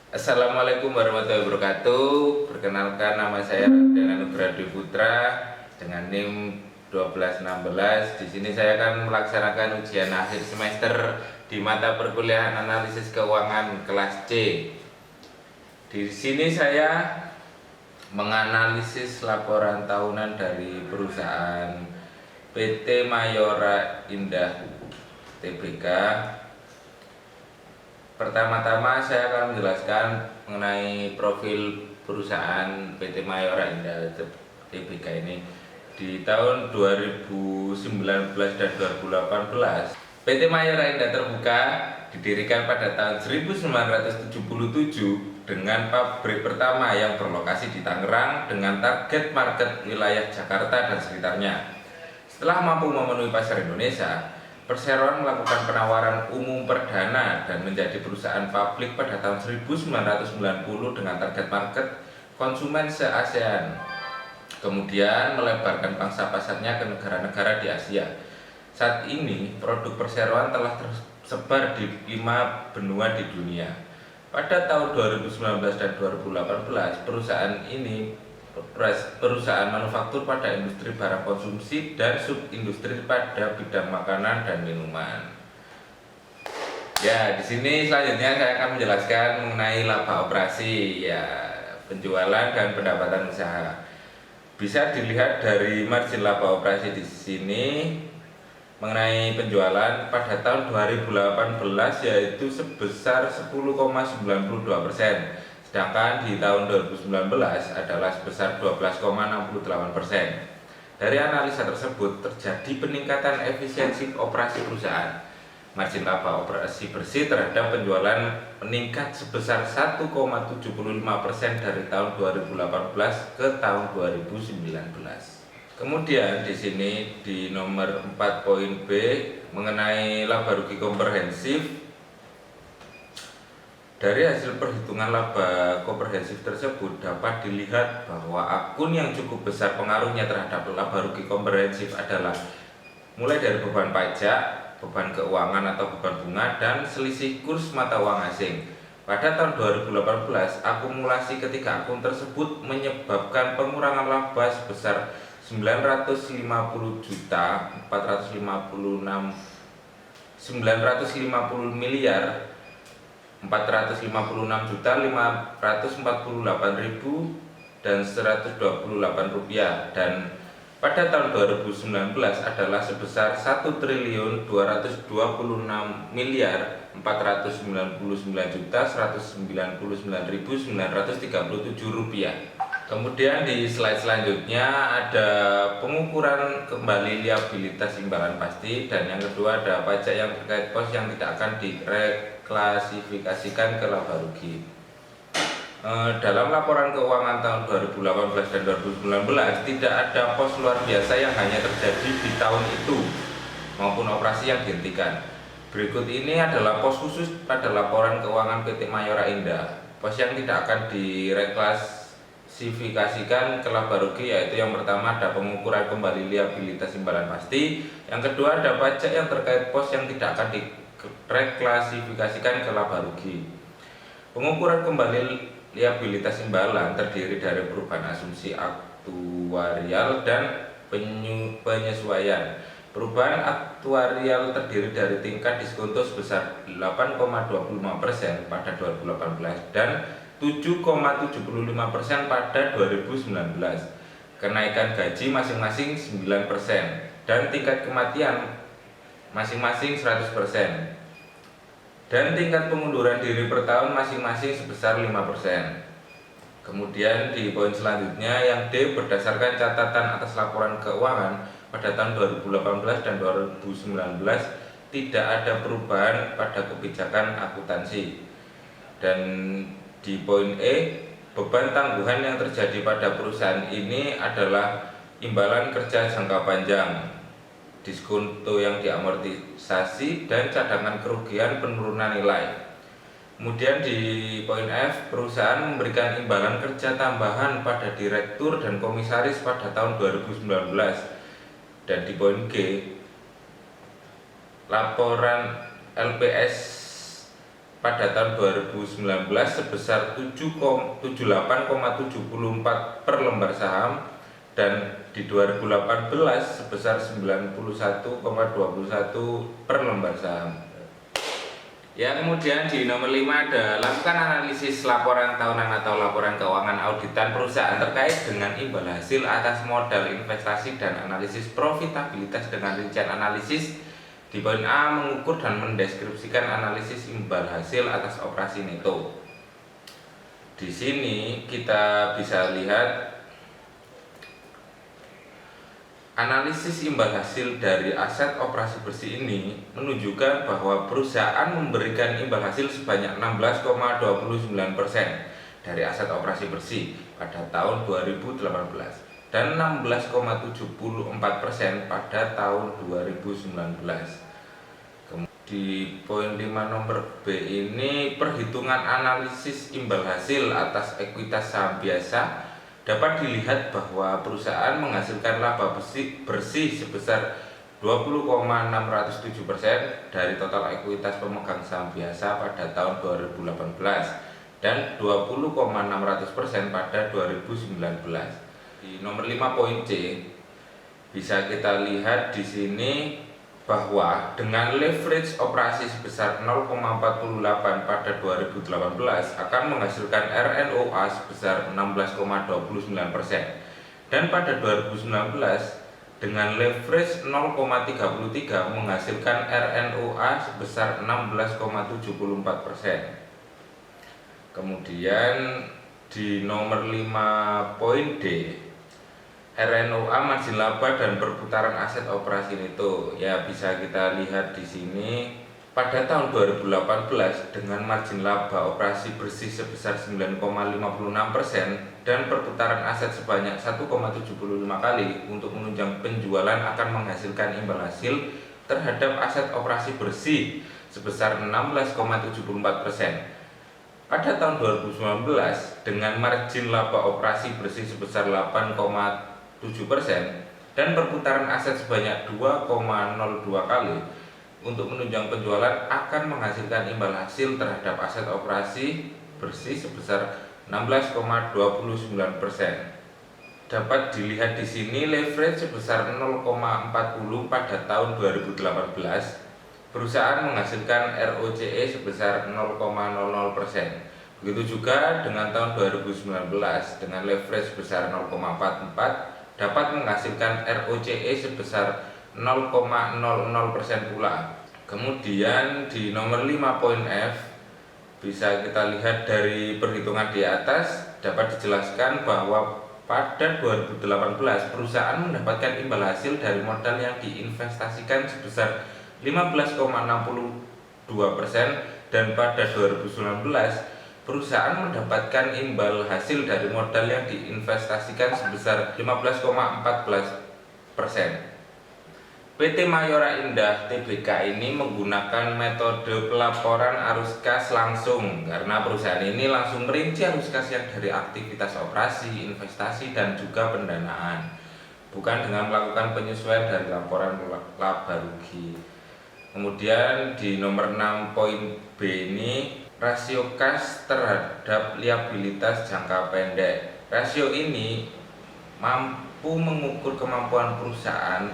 Assalamualaikum warahmatullahi wabarakatuh. Perkenalkan, nama saya Raden Anugrah Dwi Putra dengan NIM 1216. Di sini saya akan melaksanakan ujian akhir semester di mata perkuliahan analisis keuangan kelas C. Di sini saya menganalisis laporan tahunan dari perusahaan PT Mayora Indah Tbk. Pertama-tama saya akan menjelaskan mengenai profil perusahaan PT Mayora Indah Tbk ini. Di tahun 2019 dan 2018, PT Mayora Indah Terbuka didirikan pada tahun 1977 dengan pabrik pertama yang berlokasi di Tangerang dengan target market wilayah Jakarta dan sekitarnya. Setelah mampu memenuhi pasar Indonesia, Perseroan melakukan penawaran umum perdana dan menjadi perusahaan publik pada tahun 1990 dengan target market konsumen se-ASEAN. Kemudian melebarkan pangsa pasarnya ke negara-negara di Asia. Saat ini produk Perseroan telah tersebar di 5 benua di dunia. Pada tahun 2019 dan 2018, perusahaan manufaktur pada industri barang konsumsi dan subindustri pada bidang makanan dan minuman. Ya, di sini selanjutnya saya akan menjelaskan mengenai laba operasi, ya, penjualan dan pendapatan usaha. Bisa dilihat dari margin laba operasi di sini mengenai penjualan pada tahun 2018 yaitu sebesar 10,92%. Sedangkan di tahun 2019 adalah sebesar 12,68%. Dari analisa tersebut terjadi peningkatan efisiensi operasi perusahaan. Margin laba operasi bersih terhadap penjualan meningkat sebesar 1,75% dari tahun 2018 ke tahun 2019. Kemudian di sini di nomor 4 poin B mengenai laba rugi komprehensif. Dari hasil perhitungan laba komprehensif tersebut dapat dilihat bahwa akun yang cukup besar pengaruhnya terhadap laba rugi komprehensif adalah mulai dari beban pajak, beban keuangan atau beban bunga, dan selisih kurs mata uang asing. Pada tahun 2018, akumulasi ketiga akun tersebut menyebabkan pengurangan laba sebesar 950 miliar 456.548.000 dan 128 rupiah, dan pada tahun 2019 adalah sebesar 1.299.499.199.937 rupiah. Kemudian di slide selanjutnya ada pengukuran kembali liabilitas imbalan pasti, dan yang kedua ada pajak yang terkait pos yang tidak akan direklasifikasikan ke laba rugi. Dalam laporan keuangan tahun 2018 dan 2019 tidak ada pos luar biasa yang hanya terjadi di tahun itu maupun operasi yang dihentikan. Berikut ini adalah pos khusus pada laporan keuangan PT Mayora Indah. Pos yang tidak akan direklasifikasikan ke laba rugi yaitu yang pertama ada pengukuran kembali liabilitas imbalan pasti, yang kedua ada pajak yang terkait pos yang tidak akan direklasifikasikan ke laba rugi. Pengukuran kembali liabilitas imbalan terdiri dari perubahan asumsi aktuarial dan penyesuaian. Perubahan aktuarial terdiri dari tingkat diskonto sebesar 8,25% pada 2018 dan 7,75% pada 2019. Kenaikan gaji masing-masing 9% dan tingkat kematian masing-masing 100%. Dan tingkat pengunduran diri per tahun masing-masing sebesar 5%. Kemudian di poin selanjutnya yang D, berdasarkan catatan atas laporan keuangan pada tahun 2018 dan 2019 tidak ada perubahan pada kebijakan akuntansi. Dan di poin E, beban tangguhan yang terjadi pada perusahaan ini adalah imbalan kerja jangka panjang, diskonto yang diamortisasi, dan cadangan kerugian penurunan nilai. Kemudian di poin F, perusahaan memberikan imbalan kerja tambahan pada direktur dan komisaris pada tahun 2019. Dan di poin G, laporan LPS pada tahun 2019 sebesar 78,74 per lembar saham, dan di 2018 sebesar 91,21 per lembar saham. Ya, kemudian di nomor 5 ada lakukan analisis laporan tahunan atau laporan keuangan auditan perusahaan terkait dengan imbal hasil atas modal investasi dan analisis profitabilitas dengan rincian analisis. Di poin A, mengukur dan mendeskripsikan analisis imbal hasil atas operasi neto. Di sini kita bisa lihat analisis imbal hasil dari aset operasi bersih ini menunjukkan bahwa perusahaan memberikan imbal hasil sebanyak 16,29% dari aset operasi bersih pada tahun 2018 dan 16,74% pada tahun 2019. Di poin 5 nomor B ini, perhitungan analisis imbal hasil atas ekuitas saham biasa, dapat dilihat bahwa perusahaan menghasilkan laba bersih sebesar 20,607% dari total ekuitas pemegang saham biasa pada tahun 2018 dan 20,600% pada 2019. Di nomor 5 poin C bisa kita lihat di sini bahwa dengan leverage operasi sebesar 0,48 pada 2018 akan menghasilkan RNOA sebesar 16,29%, dan pada 2019 dengan leverage 0,33 menghasilkan RNOA sebesar 16,74%. Kemudian di nomor 5 poin D, RNOA margin laba dan perputaran aset operasi neto. Ya, bisa kita lihat di sini pada tahun 2018 dengan margin laba operasi bersih sebesar 9,56% dan perputaran aset sebanyak 1,75 kali untuk menunjang penjualan akan menghasilkan imbal hasil terhadap aset operasi bersih sebesar 16,74%. Pada tahun 2019 dengan margin laba operasi bersih sebesar 8,7% dan perputaran aset sebanyak 2,02 kali untuk menunjang penjualan akan menghasilkan imbal hasil terhadap aset operasi bersih sebesar 16,29%. Dapat dilihat di sini leverage sebesar 0,40 pada tahun 2018. Perusahaan menghasilkan ROCE sebesar 0,00%. Begitu juga dengan tahun 2019 dengan leverage sebesar 0,44 dapat menghasilkan ROCE sebesar 0,00% pula. Kemudian di nomor 5 poin F bisa kita lihat dari perhitungan di atas dapat dijelaskan bahwa pada 2018 perusahaan mendapatkan imbal hasil dari modal yang diinvestasikan sebesar 15,62%, dan pada 2019 perusahaan mendapatkan imbal hasil dari modal yang diinvestasikan sebesar 15,14%. PT Mayora Indah Tbk ini menggunakan metode pelaporan arus kas langsung karena perusahaan ini langsung merinci arus kas yang dari aktivitas operasi, investasi, dan juga pendanaan, bukan dengan melakukan penyesuaian dari laporan laba rugi. Kemudian di nomor 6 poin B ini rasio kas terhadap liabilitas jangka pendek. Rasio ini mampu mengukur kemampuan perusahaan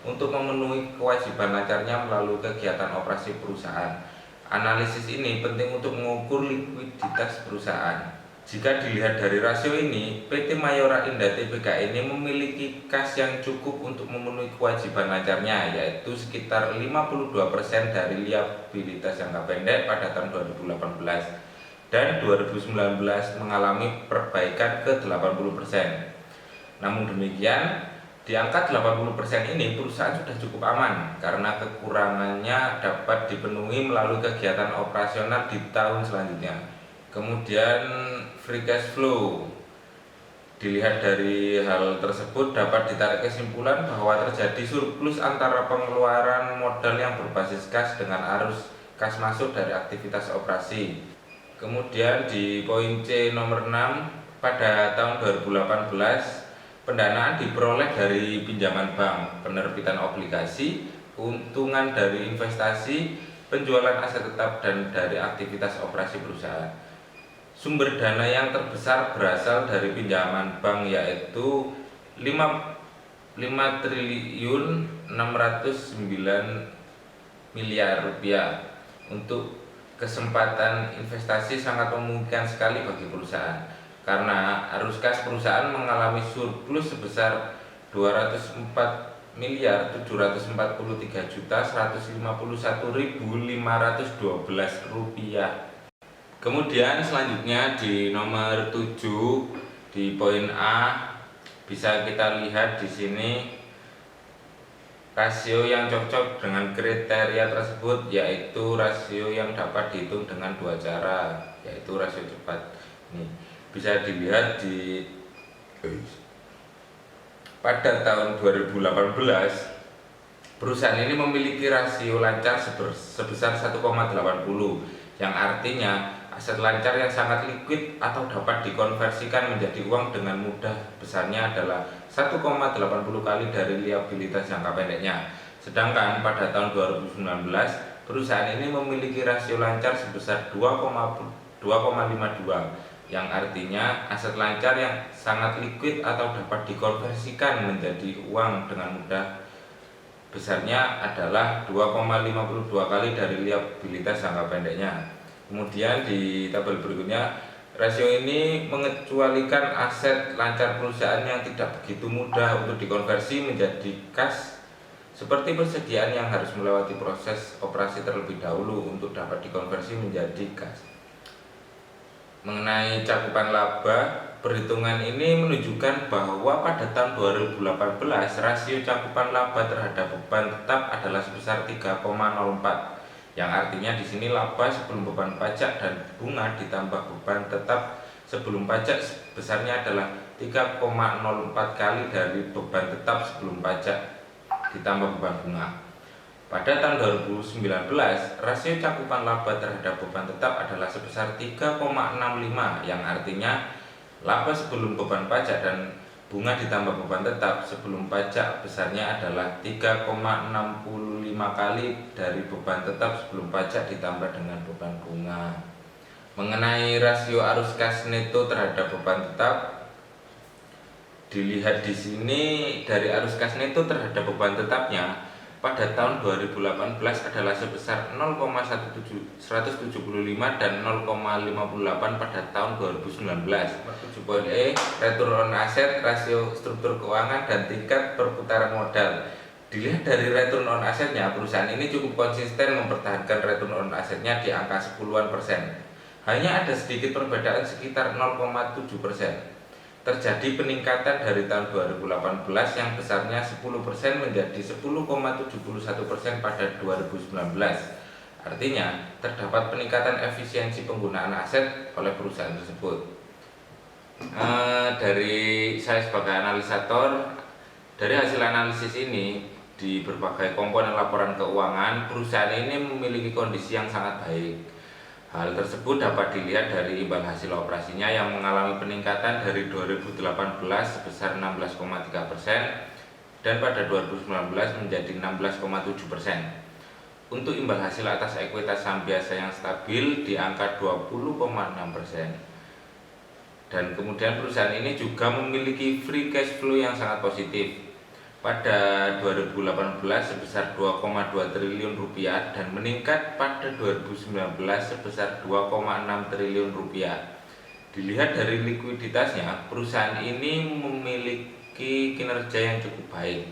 untuk memenuhi kewajiban lancarnya melalui kegiatan operasi perusahaan. Analisis ini penting untuk mengukur likuiditas perusahaan. Jika dilihat dari rasio ini, PT Mayora Indah Tbk ini memiliki kas yang cukup untuk memenuhi kewajiban lancarnya, yaitu sekitar 52% dari liabilitas jangka pendek pada tahun 2018, dan 2019 mengalami perbaikan ke 80%. Namun demikian, di angka 80% ini perusahaan sudah cukup aman karena kekurangannya dapat dipenuhi melalui kegiatan operasional di tahun selanjutnya. Kemudian free cash flow. Dilihat dari hal tersebut dapat ditarik kesimpulan bahwa terjadi surplus antara pengeluaran modal yang berbasis kas dengan arus kas masuk dari aktivitas operasi. Kemudian di poin C nomor 6, pada tahun 2018 pendanaan diperoleh dari pinjaman bank, penerbitan obligasi, keuntungan dari investasi, penjualan aset tetap, dan dari aktivitas operasi perusahaan. Sumber dana yang terbesar berasal dari pinjaman bank, yaitu 5 triliun 609 miliar rupiah. Untuk kesempatan investasi sangat memungkinkan sekali bagi perusahaan, karena arus kas perusahaan mengalami surplus sebesar 204.443.151.512 rupiah. Kemudian selanjutnya di nomor 7 di poin A bisa kita lihat di sini rasio yang cocok dengan kriteria tersebut, yaitu rasio yang dapat dihitung dengan dua cara, yaitu rasio cepat. Ini bisa dilihat pada tahun 2018 perusahaan ini memiliki rasio lancar sebesar 1,80, yang artinya aset lancar yang sangat likuid atau dapat dikonversikan menjadi uang dengan mudah besarnya adalah 1,80 kali dari liabilitas jangka pendeknya. Sedangkan pada tahun 2019 perusahaan ini memiliki rasio lancar sebesar 2,52, yang artinya aset lancar yang sangat likuid atau dapat dikonversikan menjadi uang dengan mudah besarnya adalah 2,52 kali dari liabilitas jangka pendeknya. Kemudian di tabel berikutnya, rasio ini mengecualikan aset lancar perusahaan yang tidak begitu mudah untuk dikonversi menjadi kas, seperti persediaan yang harus melewati proses operasi terlebih dahulu untuk dapat dikonversi menjadi kas. Mengenai cakupan laba, perhitungan ini menunjukkan bahwa pada tahun 2018 rasio cakupan laba terhadap beban tetap adalah sebesar 3,04, yang artinya di sini laba sebelum beban pajak dan bunga ditambah beban tetap sebelum pajak besarnya adalah 3,04 kali dari beban tetap sebelum pajak ditambah beban bunga. Pada tahun 2019, rasio cakupan laba terhadap beban tetap adalah sebesar 3,65, yang artinya laba sebelum beban pajak dan bunga ditambah beban tetap sebelum pajak besarnya adalah 3,65 kali dari beban tetap sebelum pajak ditambah dengan beban bunga. Mengenai rasio arus kas neto terhadap beban tetap, dilihat di sini dari arus kas neto terhadap beban tetapnya pada tahun 2018 adalah sebesar 0,175 dan 0,58 pada tahun 2019. 7.E return on asset, rasio struktur keuangan, dan tingkat perputaran modal. Dilihat dari return on assetnya, perusahaan ini cukup konsisten mempertahankan return on assetnya di angka 10-an%. Hanya ada sedikit perbedaan sekitar 0,7%. Terjadi peningkatan dari tahun 2018 yang besarnya 10% menjadi 10,71% pada 2019. Artinya, terdapat peningkatan efisiensi penggunaan aset oleh perusahaan tersebut. Dari saya sebagai analisator, dari hasil analisis ini di berbagai komponen laporan keuangan, perusahaan ini memiliki kondisi yang sangat baik. Hal tersebut dapat dilihat dari imbal hasil operasinya yang mengalami peningkatan dari 2018 sebesar 16,3% dan pada 2019 menjadi 16,7%. Untuk imbal hasil atas ekuitas saham biasa yang stabil di angka 20,6%. Dan kemudian perusahaan ini juga memiliki free cash flow yang sangat positif pada 2018 sebesar 2,2 triliun rupiah dan meningkat pada 2019 sebesar 2,6 triliun rupiah. Dilihat dari likuiditasnya, perusahaan ini memiliki kinerja yang cukup baik.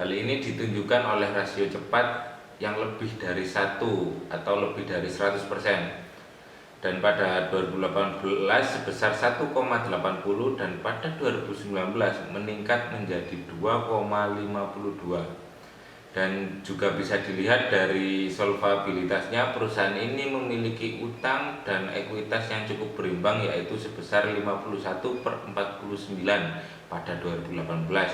Hal ini ditunjukkan oleh rasio cepat yang lebih dari 1 atau lebih dari 100%. Dan pada 2018 sebesar 1,80 dan pada 2019 meningkat menjadi 2,52. Dan juga bisa dilihat dari solvabilitasnya, perusahaan ini memiliki utang dan ekuitas yang cukup berimbang, yaitu sebesar 51/49 pada 2018.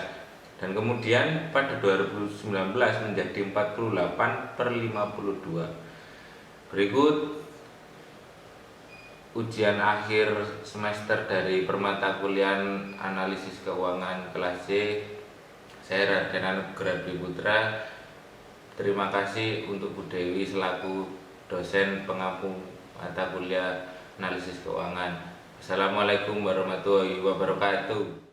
Dan kemudian pada 2019 menjadi 48/52. Berikut ujian akhir semester dari permata kuliah analisis keuangan kelas C. Saya Raden Anugrah Dwi Putra Terima kasih untuk Bu Dewi selaku dosen pengampu mata kuliah analisis keuangan. Assalamualaikum warahmatullahi wabarakatuh.